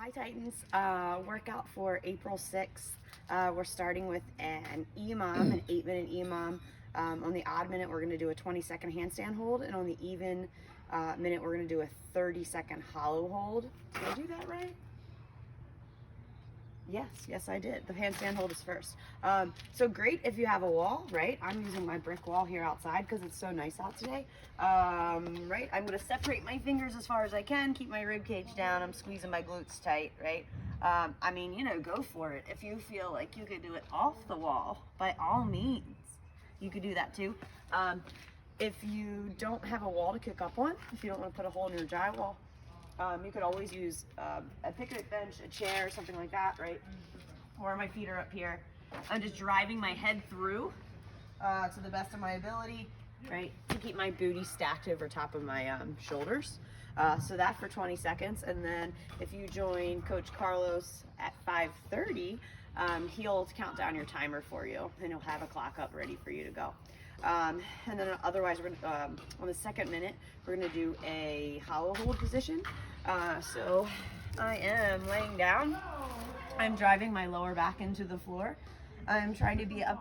Hi Titans, workout for April 6th. We're starting with an EMOM, an 8-minute EMOM. On the odd minute, we're gonna do a 20-second handstand hold, and on the even minute, we're gonna do a 30-second hollow hold. Did I do that right? Yes, I did. The handstand hold is first. So great if you have a wall, right? I'm using my brick wall here outside because it's so nice out today. Right, I'm gonna separate my fingers as far as I can, keep my rib cage down. I'm squeezing my glutes tight, right? I mean, you know, go for it. If you feel like you could do it off the wall, by all means, you could do that too. If you don't have a wall to kick up on, if you don't want to put a hole in your drywall, you could always use a picnic bench, a chair, something like that, right? Or my feet are up here. I'm just driving my head through to the best of my ability, right? To keep my booty stacked over top of my shoulders. So that for 20 seconds. And then if you join Coach Carlos at 5:30, he'll count down your timer for you, and he'll have a clock up ready for you to go. And then otherwise, we're gonna, on the second minute, we're gonna do a hollow hold position. So I am laying down. I'm driving my lower back into the floor. I'm trying to be up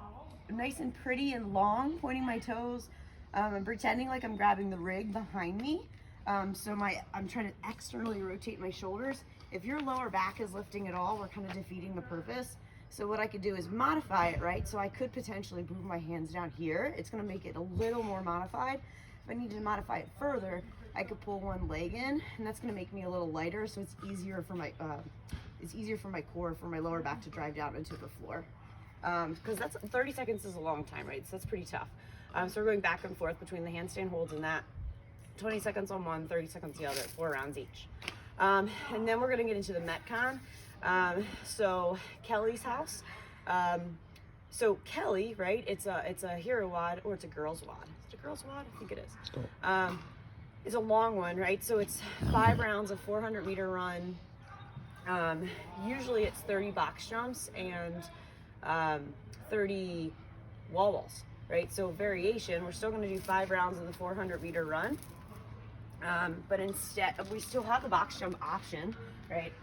nice and pretty and long, pointing my toes. I'm pretending like I'm grabbing the rig behind me. I'm trying to externally rotate my shoulders. If your lower back is lifting at all, we're kind of defeating the purpose. So what I could do is modify it, right? So I could potentially move my hands down here. It's gonna make it a little more modified. If I need to modify it further, I could pull one leg in, and that's gonna make me a little lighter, so it's easier for my core, for my lower back to drive down into the floor. Because that's 30 seconds is a long time, right? So that's pretty tough. So we're going back and forth between the handstand holds and that. 20 seconds on one, 30 seconds the other, 4 rounds each. And then we're gonna get into the Metcon. So Kelly's house. So Kelly, right? It's a hero WOD, or it's a girls WOD. Is it a girls WOD? I think it is. It's a long one, right? So it's 5 rounds of 400-meter run. Usually it's 30 box jumps and 30 wall balls, right? So variation, we're still going to do 5 rounds of the 400-meter run. But instead, we still have the box jump option, right?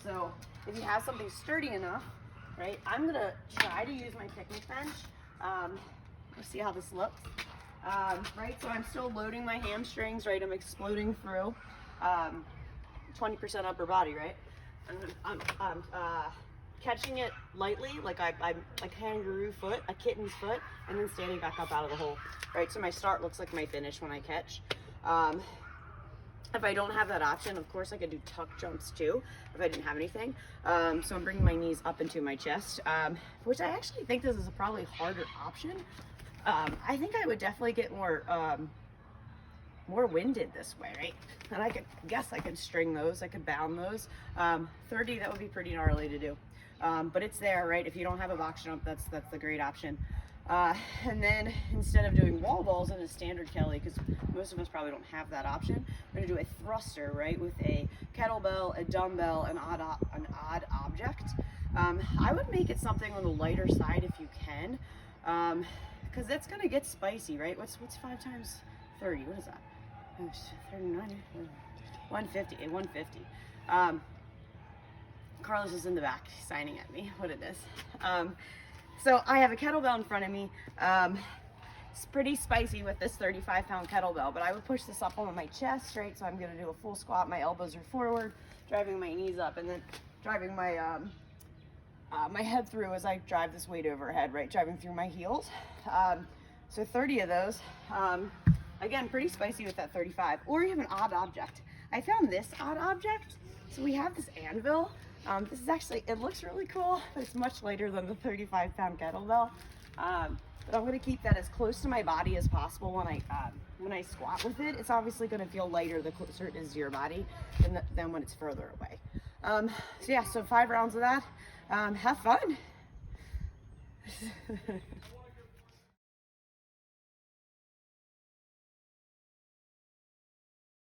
So if you have something sturdy enough, right, I'm gonna try to use my picnic bench. Let's see how this looks. Right, so I'm still loading my hamstrings, right? I'm exploding through 20% upper body, right? And I'm catching it lightly, like I'm a kangaroo foot, a kitten's foot, and then standing back up out of the hole, right? So my start looks like my finish when I catch. If I don't have that option, of course I could do tuck jumps too, if I didn't have anything. So I'm bringing my knees up into my chest, which I actually think this is a probably harder option. I think I would definitely get more winded this way, right? And I guess I could string those, I could bound those. 30, that would be pretty gnarly to do. But it's there, right? If you don't have a box jump, that's the great option. And then instead of doing wall balls in a standard Kelly, because most of us probably don't have that option, we're gonna do a thruster, right, with a kettlebell, a dumbbell, an odd object. I would make it something on the lighter side if you can, because that's gonna get spicy, right? What's 5 times 30? What is that? 39, 150, 150. Carlos is in the back signing at me. What it is. So I have a kettlebell in front of me. It's pretty spicy with this 35-pound kettlebell, but I would push this up on my chest, right? So I'm gonna do a full squat. My elbows are forward, driving my knees up, and then driving my my head through as I drive this weight overhead, right? Driving through my heels. So 30 of those. Again, pretty spicy with that 35. Or you have an odd object. I found this odd object. So we have this anvil. This is actually, it looks really cool, but it's much lighter than the 35-pound kettlebell. But I'm gonna keep that as close to my body as possible when I squat with it. It's obviously gonna feel lighter the closer it is to your body than when it's further away. So yeah, so 5 rounds of that. Have fun.